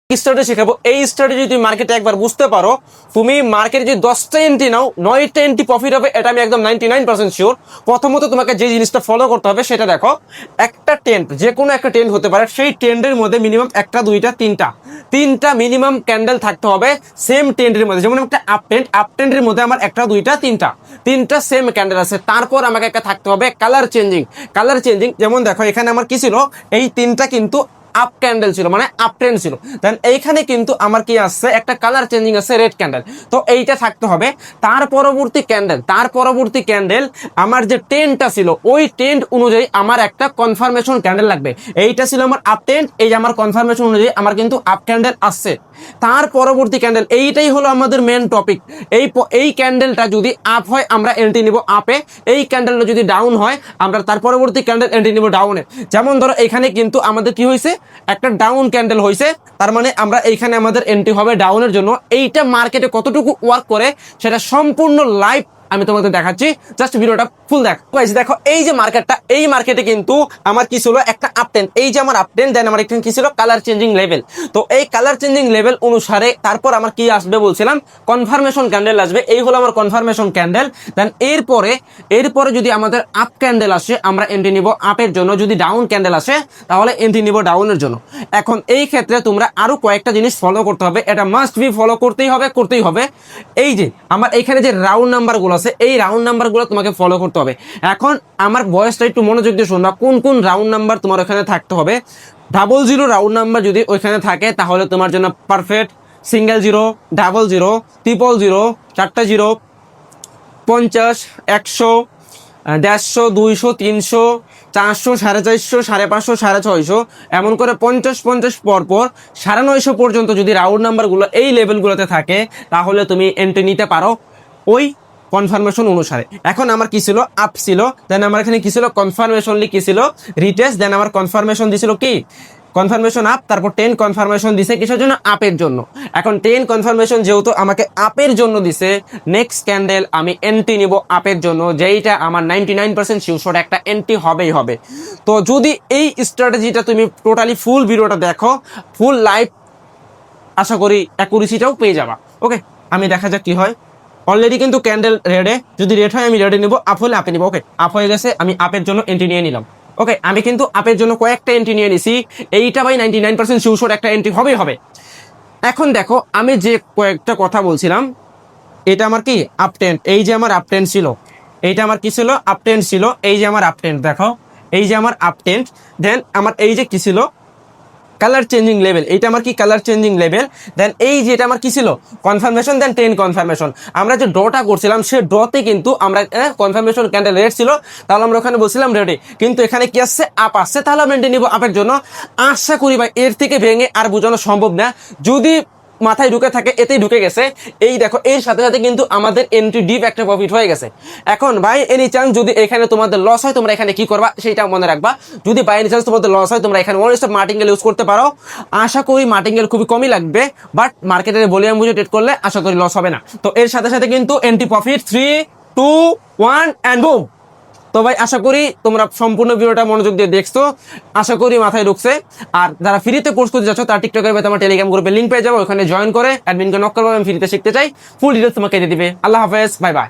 Strategy শেখাবো। এই strategy তুমি মার্কেটে একবার বুঝতে পারো, তুমি মার্কেটে যদি 10টা এন্ট্রি নাও 9টা এন্ট্রি প্রফিট হবে, এটা আমি একদম 99% শিওর। প্রথমত তোমাকে যে জিনিসটা ফলো করতে হবে সেটা দেখো, একটা ট্রেন্ড, যে কোনো একটা ট্রেন্ড হতে পারে, সেই ট্রেন্ডের মধ্যে মিনিমাম একটা দুইটা তিনটা মিনিমাম ক্যান্ডেল থাকতে হবে সেম ট্রেন্ডের মধ্যে। যেমন একটা আপ ট্রেন্ডের মধ্যে আমার একটা দুইটা তিনটা সেম ক্যান্ডেল আছে। তারপর আমাকে একটা থাকতে হবে কালার চেঞ্জিং। যেমন দেখো এখানে আমার কি ছিল, এই তিনটা কিন্তু আপ ক্যান্ডেল ছিল, মানে আপ ট্রেন্ড ছিল। দেন এইখানে কিন্তু আমার কি আসছে, একটা কালার চেঞ্জিং আছে, রেড ক্যান্ডেল। তো এইটা থাকতে হবে। তার পরবর্তী ক্যান্ডেল আমার যে ট্রেন্ডটা ছিল, ওই ট্রেন্ড অনুযায়ী আমার একটা কনফার্মেশন ক্যান্ডেল লাগবে। এইটা ছিল আমার আপ ট্রেন্ড, এই যে আমার কনফার্মেশন অনুযায়ী আমার কিন্তু আপ ক্যান্ডেল আসছে। তার পরবর্তী ক্যান্ডেল, এইটাই হলো আমাদের মেন টপিক। এই ক্যান্ডেলটা যদি আপ হয় আমরা এন্ট্রি নিব আপে, এই ক্যান্ডেলটা যদি ডাউন হয় আমরা তার পরবর্তী ক্যান্ডেল এন্ট্রি নিব ডাউনে। যেমন ধরো এখানে কিন্তু আমাদের কি হয়েছে, একটা ডাউন ক্যান্ডেল হয়েছে, তার মানে আমরা এইখানে আমাদের এন্ট্রি হবে ডাউনের জন্য। এইটা মার্কেটে কতটুকু ওয়ার্ক করে সেটা সম্পূর্ণ লাইভ আমি তোমাদের দেখাচ্ছি, জাস্ট ভিডিওটা ফুল দেখো। এই যে মার্কেটটা, এই মার্কেটে কিন্তু আমার কি ছিল, একটা আপ ট্রেন্ড, এই যে আমার আপ ট্রেন্ড, দেন আমার এখানে কি ছিল, কালার চেঞ্জিং লেভেল। তো এই কালার চেঞ্জিং লেভেল অনুসারে তারপর আমার কি আসবে বলছিলাম, কনফার্মেশন ক্যান্ডেল আসবে। এই হলো আমার কনফার্মেশন ক্যান্ডেল। দেন এরপরে যদি আমাদের আপ ক্যান্ডেল আসে আমরা এন্ট্রি নিব আপের জন্য, যদি ডাউন ক্যান্ডেল আসে তাহলে এন্ট্রি নিব ডাউনের জন্য। এখন এই ক্ষেত্রে তোমরা আরো কয়েকটা জিনিস ফলো করতে হবে, এটা মাস্ট বি ফলো করতেই হবে। এই যে আমার এখানে যে রাউন্ড নাম্বারগুলো আছে, এই রাউন্ড নাম্বারগুলো তোমাকে ফলো করতে হবে। এখন আমার ভয়েসটা একটু মনোযোগ দিয়ে শুনবা, কোন রাউন্ড নাম্বার তোমার ওখানে থাকতে হবে। 00 রাউন্ড নাম্বার যদি ওইখানে থাকে তাহলে তোমার জন্য পারফেক্ট। সিঙ্গেল 0, 00, 000, 4টা 0, 50, 100, 150, 200, 300, 400, 450, 550, 650, এমন করে 50 পর 950 পর্যন্ত যদি রাউন্ড নাম্বারগুলো এই লেভেলগুলোতে থাকে তাহলে তুমি এন্ট্রি নিতে পারো ওই কনফার্মেশন অনুসারে। এখন আমার কি ছিল, আপ ছিল, দেন আমার এখানে কি ছিল, কনফার্মেশনলি কি ছিল, রিটেস্ট, দেন আমার কনফার্মেশন দিছিল কি, কনফার্মেশন আপ, তারপর 10 কনফার্মেশন দিছে কিসের জন্য, আপের জন্য। এখন 10 কনফার্মেশন যেহেতু আমাকে আপের জন্য দিছে, নেক্সট ক্যান্ডেল আমি এন্ট্রি নিব আপের জন্য, যেইটা আমার 99% শিওর একটা এন্ট্রি হবে। তো যদি এই স্ট্র্যাটেজিটা তুমি টোটালি ফুল ভিডিওটা দেখো, ফুল লাইভ, আশা করি অ্যাকুরেসিটাও পেয়ে যাবা। ওকে, আমি দেখা যাক কি হয়। অলরেডি কিন্তু ক্যান্ডেল রেডে, যদি রেড হয় আমি রেডে নিব, আপ হলে আপে নিব। ওকে, আপ হয়ে গেছে, আমি আপের জন্য এন্ট্রি নিয়ে নিলাম। ওকে, আমি কিন্তু আপের জন্য কয়েকটা এন্ট্রি নিয়ে নিছি, এইটা ভাই 99% শিওর একটা এন্ট্রি হবে। এখন দেখো আমি যে কয়েকটা কথা বলছিলাম, এটা আমার কি আপ ট্রেন্ড, এই যে আমার আপ ট্রেন্ড ছিল, এইটা আমার কি ছিল, আপ ট্রেন্ড ছিল, এই যে আমার আপ ট্রেন্ড, দেখো এই যে আমার আপ ট্রেন্ড। দেন আমার এই যে কি ছিল, কালার চেঞ্জিং লেভেল, এইটা আমার কি কালার চেঞ্জিং লেভেল। দেন এই যেটা আমার কি ছিল, কনফার্মেশন, দেন 10 কনফার্মেশন। আমরা যে ড্রটা করছিলাম সে ড্রতে কিন্তু আমরা কনফার্মেশন ক্যান্ডেল রেড ছিল, তাহলে আমরা ওখানে বলছিলাম রেডে, কিন্তু এখানে কি আসছে, আপ আসছে, তাহলে আমরা নিব আপের জন্য। আশা করি ভাই এর থেকে ভেঙে আর বোঝানো সম্ভব না, যদি মাথায় ঢুকে থাকে এতেই ঢুকে গেছে। এই দেখো এর সাথে সাথে কিন্তু আমাদের এন্ট্রি ডিপ একটা প্রফিট হয়ে গেছে। এখন বাই এনি চান্স যদি এখানে তোমাদের লস হয় তোমরা এখানে কি করবা সেটা মনে রাখবা। যদি বাই এনি চান্স তোমাদের লস হয় তোমরা এখানে ওয়ান স্টপ মার্টিঙ্গেল ইউজ করতে পারো। আশা করি মার্টিঙ্গেল খুবই কমই লাগবে, বাট মার্কেটের ভলিউম বুঝে ট্রেড করলে আশা করি লস হবে না। তো এর সাথে সাথে কিন্তু এন্ট্রি প্রফিট 3, 2, 1 অ্যান্ড বুম। তো ভাই আশা করি তোমরা সম্পূর্ণ ভিডিওটা মনোযোগ দিয়ে দেখছো, আশা করি মাথায় ঢুকছে। আর যারা ফ্রিতে কোর্স করতে যাচ্ছ তার টিকটকের মধ্যে আমার টেলিগ্রাম গ্রুপে লিঙ্ক পেয়ে যাবো, ওখানে জয়েন করে অ্যাডমিনকে নক করবো, আমি ফ্রিতে শিখতে চাই, ফুল ডিটেলস তোমাকে দিয়ে দিবে। আল্লাহ হাফেজ, বাই বাই।